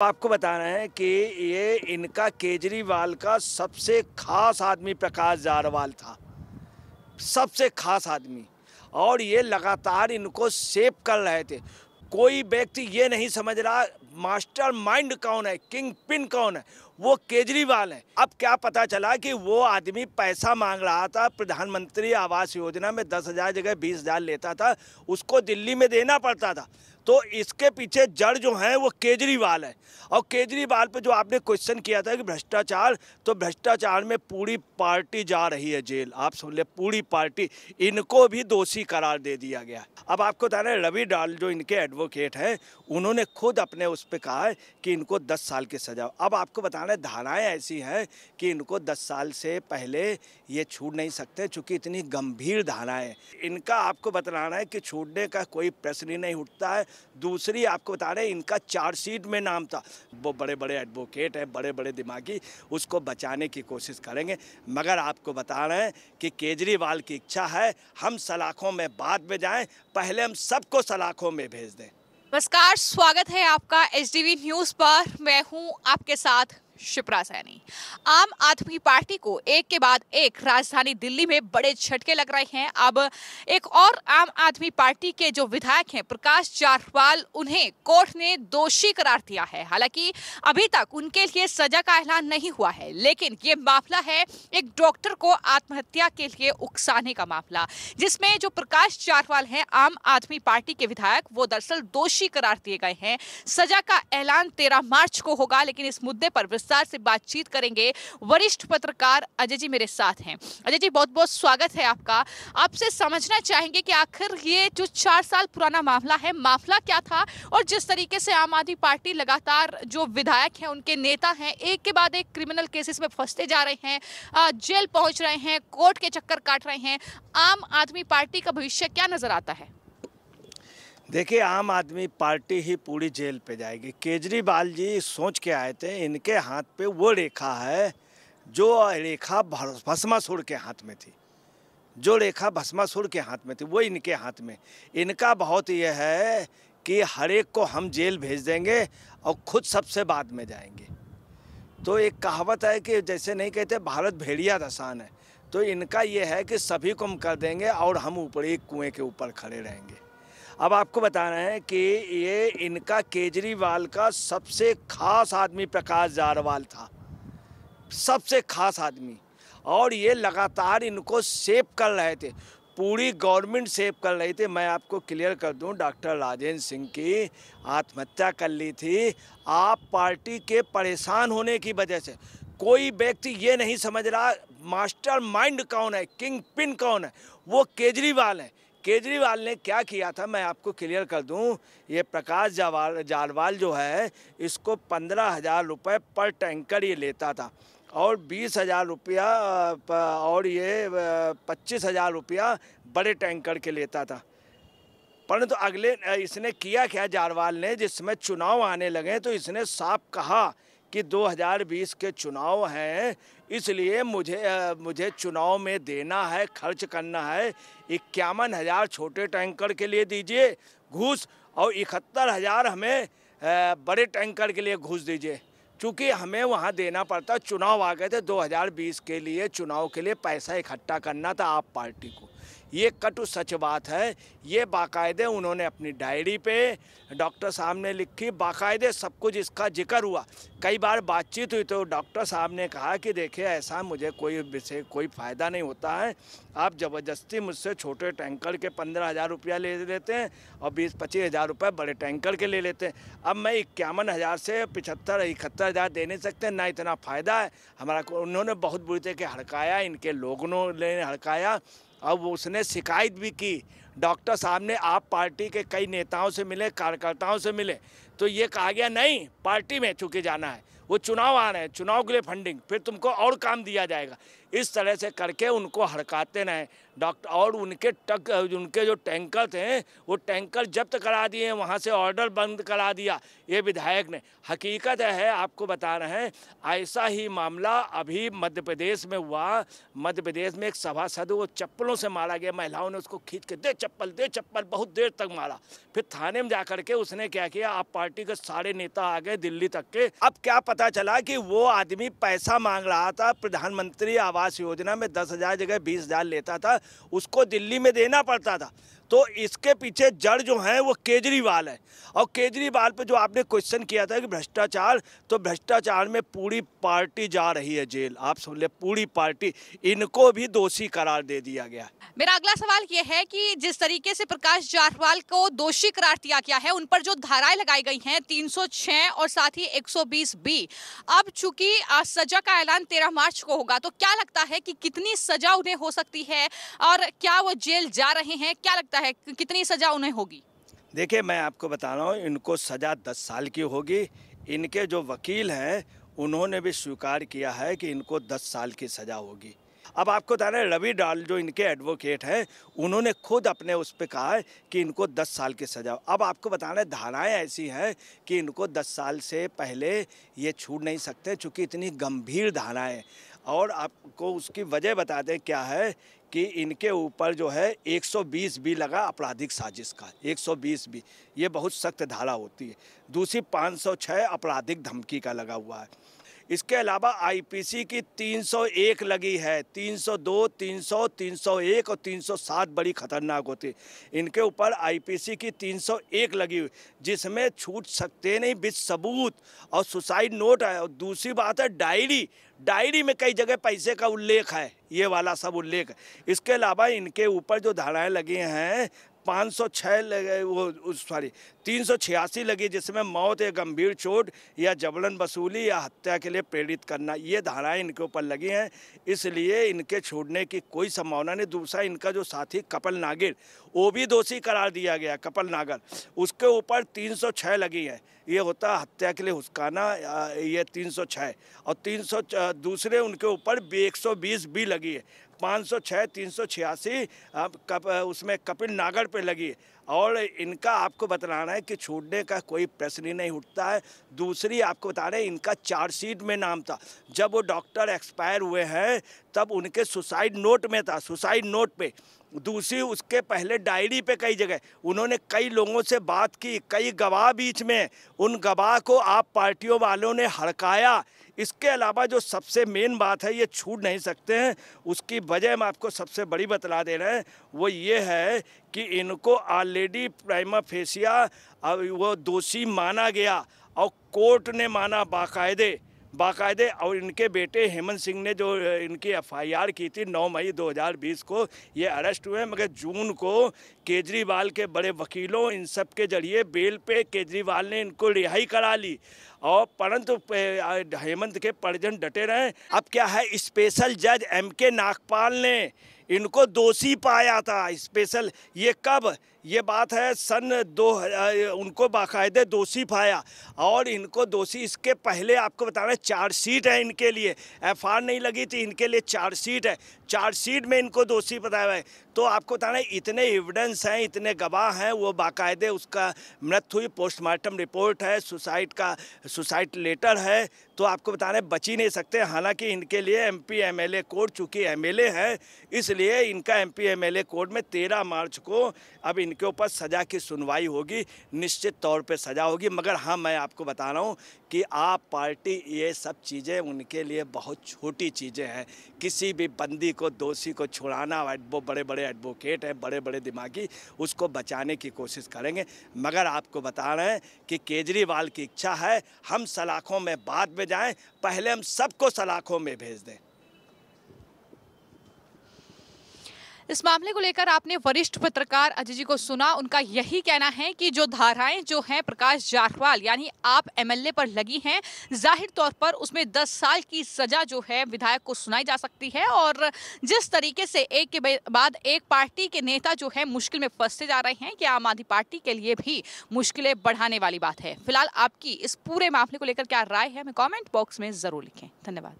आपको बताना है कि ये इनका केजरीवाल का सबसे खास आदमी प्रकाश जारवाल था, सबसे खास आदमी। और ये लगातार इनको सेव कर रहे थे। कोई व्यक्ति ये नहीं समझ रहा मास्टर माइंड कौन है, किंग पिन कौन है, वो केजरीवाल है। अब क्या पता चला कि वो आदमी पैसा मांग रहा था, प्रधानमंत्री आवास योजना में 10,000 जगह 20,000 लेता था, उसको दिल्ली में देना पड़ता था। तो इसके पीछे जड़ जो है वो केजरीवाल है। और केजरीवाल पे जो आपने क्वेश्चन किया था कि भ्रष्टाचार, तो भ्रष्टाचार में पूरी पार्टी जा रही है जेल। आप सुन ले, पूरी पार्टी, इनको भी दोषी करार दे दिया गया। अब आपको बता रहे रवि डाल जो इनके एडवोकेट हैं, उन्होंने खुद अपने उस पर कहा है कि इनको 10 साल की सजा। अब आपको बताना है धाराएं ऐसी हैं कि इनको 10 साल से पहले ये छूट नहीं सकते, चूँकि इतनी गंभीर धाराएं। इनका आपको बताना है कि छूटने का कोई प्रश्न ही नहीं उठता है। दूसरी आपको बता रहे हैं इनका चार्जशीट में नाम था। वो बड़े बड़े एडवोकेट हैं, बड़े बड़े दिमागी, उसको बचाने की कोशिश करेंगे। मगर आपको बता रहे हैं कि केजरीवाल की इच्छा है हम सलाखों में बाद में जाएं, पहले हम सबको सलाखों में भेज दें। नमस्कार, स्वागत है आपका एचडीवी न्यूज पर। मैं हूं आपके साथ शिप्रा सैनी। आम आदमी पार्टी को एक के बाद एक राजधानी दिल्ली में बड़े झटके लग रहे हैं। अब एक और आम आदमी पार्टी के जो विधायक हैं प्रकाश जारवाल, उन्हें कोर्ट ने दोषी करार दिया है। हालांकि अभी तक उनके लिए सजा का ऐलान नहीं हुआ है, लेकिन ये मामला है एक डॉक्टर को आत्महत्या के लिए उकसाने का मामला, जिसमें जो प्रकाश जारवाल हैं आम आदमी पार्टी के विधायक, वो दरअसल दोषी करार दिए गए हैं। सजा का ऐलान 13 मार्च को होगा, लेकिन इस मुद्दे पर विस्तार से बातचीत करेंगे वरिष्ठ पत्रकार अजय जी मेरे साथ हैं। अजय जी, बहुत बहुत स्वागत है आपका। आपसे समझना चाहेंगे कि आखिर ये जो 4 साल पुराना मामला है, मामला क्या था, और जिस तरीके से आम आदमी पार्टी लगातार जो विधायक हैं, उनके नेता हैं, एक के बाद एक क्रिमिनल केसेस में फंसते जा रहे हैं, जेल पहुंच रहे हैं, कोर्ट के चक्कर काट रहे हैं, आम आदमी पार्टी का भविष्य क्या नजर आता है? देखिए, आम आदमी पार्टी ही पूरी जेल पे जाएगी। केजरीवाल जी सोच के आए थे, इनके हाथ पे वो रेखा है जो रेखा भस्मासुर के हाथ में थी, जो रेखा भस्मासुर के हाथ में थी वो इनके हाथ में। इनका बहुत ये है कि हर एक को हम जेल भेज देंगे और खुद सबसे बाद में जाएंगे। तो एक कहावत है कि जैसे नहीं कहते भारत भेड़िया दसान है, तो इनका ये है कि सभी को हम कर देंगे और हम ऊपर एक कुएं के ऊपर खड़े रहेंगे। अब आपको बताना है कि ये इनका केजरीवाल का सबसे खास आदमी प्रकाश जारवाल था, सबसे खास आदमी। और ये लगातार इनको सेव कर रहे थे, पूरी गवर्नमेंट सेव कर रही थी। मैं आपको क्लियर कर दूं, डॉक्टर राजेंद्र सिंह की आत्महत्या कर ली थी आप पार्टी के परेशान होने की वजह से। कोई व्यक्ति ये नहीं समझ रहा मास्टर माइंड कौन है, किंग पिन कौन है, वो केजरीवाल है। केजरीवाल ने क्या किया था मैं आपको क्लियर कर दूं। ये प्रकाश जारवाल जो है, इसको 15,000 रुपये पर टैंकर ये लेता था, और 20,000 रुपया और ये 25,000 रुपया बड़े टैंकर के लेता था। परंतु अगले इसने किया क्या जारवाल ने, जिसमें चुनाव आने लगे तो इसने साफ कहा कि 2020 के चुनाव हैं, इसलिए मुझे चुनाव में देना है, खर्च करना है। 51,000 छोटे टैंकर के लिए दीजिए घूस, और 71,000 हमें बड़े टैंकर के लिए घूस दीजिए, क्योंकि हमें वहाँ देना पड़ता। चुनाव आ गए थे 2020 के लिए, चुनाव के लिए पैसा इकट्ठा करना था आप पार्टी को। ये कटु सच बात है। ये बाकायदे उन्होंने अपनी डायरी पे डॉक्टर साहब ने लिखी, बाकायदे सब कुछ इसका जिक्र हुआ। कई बार बातचीत हुई तो डॉक्टर साहब ने कहा कि देखिए, ऐसा मुझे कोई फ़ायदा नहीं होता है, आप ज़बरदस्ती मुझसे छोटे टैंकर के 15,000 रुपया ले लेते हैं और 20-25 हज़ार रुपये बड़े टैंकर के ले लेते हैं। अब मैं 51,000 से 75-71,000 दे नहीं सकते, ना इतना फ़ायदा है हमारा। उन्होंने बहुत बुरी तरह के हड़काया, इनके लोगों ने हड़काया। अब उसने शिकायत भी की, डॉक्टर साहब ने आप पार्टी के कई नेताओं से मिले, कार्यकर्ताओं से मिले, तो ये कहा गया नहीं, पार्टी में चूँकि जाना है, वो चुनाव आ रहे हैं, चुनाव के लिए फंडिंग, फिर तुमको और काम दिया जाएगा। इस तरह से करके उनको हड़काते रहे डॉक्टर। और उनके जो टैंकर थे वो टैंकर जब्त करा दिए, वहाँ से ऑर्डर बंद करा दिया ये विधायक ने। हकीकत है, आपको बता रहे हैं, ऐसा ही मामला अभी मध्य प्रदेश में हुआ। मध्य प्रदेश में एक सभासद वो चप्पलों से मारा गया, महिलाओं ने उसको खींच के दे चप्पल बहुत देर तक मारा। फिर थाने में जाकर के उसने क्या किया, आप पार्टी के सारे नेता आ गए दिल्ली तक के। अब क्या पता चला कि वो आदमी पैसा मांग रहा था प्रधानमंत्री आवास योजना में 10,000 जगह 20,000 लेता था, उसको दिल्ली में देना पड़ता था। तो इसके पीछे जड़ जो है वो केजरीवाल है। और केजरीवाल पे जो आपने क्वेश्चन किया था कि भ्रष्टाचार, तो भ्रष्टाचार में पूरी पार्टी जा रही है जेल। आप सुन ले, पूरी पार्टी, इनको भी दोषी करार दे दिया गया। मेरा अगला सवाल ये है कि जिस तरीके से प्रकाश जायसवाल को दोषी करार दिया गया है, उन पर जो धाराएं लगाई गई हैं 306 और साथ ही 120B, अब चूंकि सजा का ऐलान 13 मार्च को होगा, तो क्या लगता है कि कितनी सजा उन्हें हो सकती है और क्या वो जेल जा रहे हैं? क्या लगता है कितनी सजा उन्हें होगी? देखिए, मैं आपको बता रहा हूँ, इनको सज़ा 10 साल की होगी। इनके जो वकील हैं उन्होंने भी स्वीकार किया है कि इनको 10 साल की सज़ा होगी। अब आपको बता रहे हैं, रवि डाल जो इनके एडवोकेट हैं, उन्होंने खुद अपने उस पर कहा है कि इनको 10 साल की सज़ा। अब आपको बताना है, धाराएं ऐसी हैं कि इनको 10 साल से पहले ये छूट नहीं सकते, चूँकि इतनी गंभीर धाराएं। और आपको उसकी वजह बता दें क्या है कि इनके ऊपर जो है 120B लगा आपराधिक साजिश का। 120B ये बहुत सख्त धारा होती है। दूसरी 506 आपराधिक धमकी का लगा हुआ है। इसके अलावा आईपीसी की 301 लगी है, 302, 300, 301 और 307 बड़ी खतरनाक होती। इनके ऊपर आईपीसी की 301 लगी हुई, जिसमें छूट सकते नहीं विद सबूत, और सुसाइड नोट है। और दूसरी बात है डायरी में कई जगह पैसे का उल्लेख है, ये वाला सब उल्लेख है। इसके अलावा इनके ऊपर जो धाराएं लगी हैं 506 लगे, वो सॉरी 386 लगी, जिसमें मौत या गंभीर चोट या जबरन वसूली या हत्या के लिए प्रेरित करना, ये धाराएं इनके ऊपर लगी हैं। इसलिए इनके छोड़ने की कोई संभावना नहीं। दूसरा, इनका जो साथी कपिल नागर, वो भी दोषी करार दिया गया। कपिल नागर, उसके ऊपर 306 लगी है, ये होता है हत्या के लिए उकसाना, ये 306। और दूसरे उनके ऊपर 120B लगी है, 506, 386 उसमें कपिल नागर पे लगी है। और इनका आपको बतलाना है कि छूटने का कोई प्रश्न ही नहीं उठता है। दूसरी आपको बता रहे हैं, इनका चार्जशीट में नाम था, जब वो डॉक्टर एक्सपायर हुए हैं तब उनके सुसाइड नोट में था, सुसाइड नोट पे। दूसरी, उसके पहले डायरी पे कई जगह उन्होंने कई लोगों से बात की, कई गवाह बीच में, उन गवाह को आप पार्टियों वालों ने हड़काया। इसके अलावा जो सबसे मेन बात है, ये छूट नहीं सकते हैं, उसकी वजह हम आपको सबसे बड़ी बतला दे रहे हैं, वो ये है कि इनको ऑलरेडी प्राइमा फेसिया वो दोषी माना गया और कोर्ट ने माना बाकायदे। और इनके बेटे हेमंत सिंह ने जो इनकी FIR की थी 9 मई 2020 को, ये अरेस्ट हुए, मगर जून को केजरीवाल के बड़े वकीलों इन सब के जरिए बेल पे केजरीवाल ने इनको रिहाई करा ली। और परंतु हेमंत के परिजन डटे रहे। अब क्या है, स्पेशल जज MK नागपाल ने इनको दोषी पाया था। स्पेशल, ये कब, ये बात है सन 2000, उनको बाकायदे दोषी पाया। और इनको दोषी, इसके पहले आपको बताना, चार्जशीट है इनके लिए, FIR नहीं लगी थी, इनके लिए चार्जशीट है, चार्जशीट में इनको दोषी बताया है। तो आपको बताना, इतने एविडेंस हैं, इतने गवाह हैं, वो बाकायदे उसका मृत्यु हुई, पोस्टमार्टम रिपोर्ट है, सुसाइड लेटर है। तो आपको बताना, बच ही नहीं सकते। हालांकि इनके लिए MP MLA कोर्ट, चूँकि MLA है इसलिए इनका MP MLA कोर्ट में 13 मार्च को अब इनके ऊपर सज़ा की सुनवाई होगी, निश्चित तौर पे सज़ा होगी। मगर हाँ, मैं आपको बता रहा हूँ कि आप पार्टी, ये सब चीज़ें उनके लिए बहुत छोटी चीज़ें हैं। किसी भी बंदी को, दोषी को छुड़ाना, वो बड़े बड़े एडवोकेट हैं, बड़े बड़े दिमागी, उसको बचाने की कोशिश करेंगे। मगर आपको बता रहे हैं कि केजरीवाल की इच्छा है हम सलाखों में बाद में जाएं, पहले हम सबको सलाखों में भेज दें। इस मामले को लेकर आपने वरिष्ठ पत्रकार अजय जी को सुना। उनका यही कहना है कि जो धाराएं जो हैं प्रकाश जायसवाल यानी आप MLA पर लगी हैं, जाहिर तौर पर उसमें 10 साल की सजा जो है विधायक को सुनाई जा सकती है। और जिस तरीके से एक के बाद एक पार्टी के नेता जो है मुश्किल में फंसते जा रहे हैं, कि आम आदमी पार्टी के लिए भी मुश्किलें बढ़ाने वाली बात है। फिलहाल आपकी इस पूरे मामले को लेकर क्या राय है, हमें कॉमेंट बॉक्स में जरूर लिखें। धन्यवाद।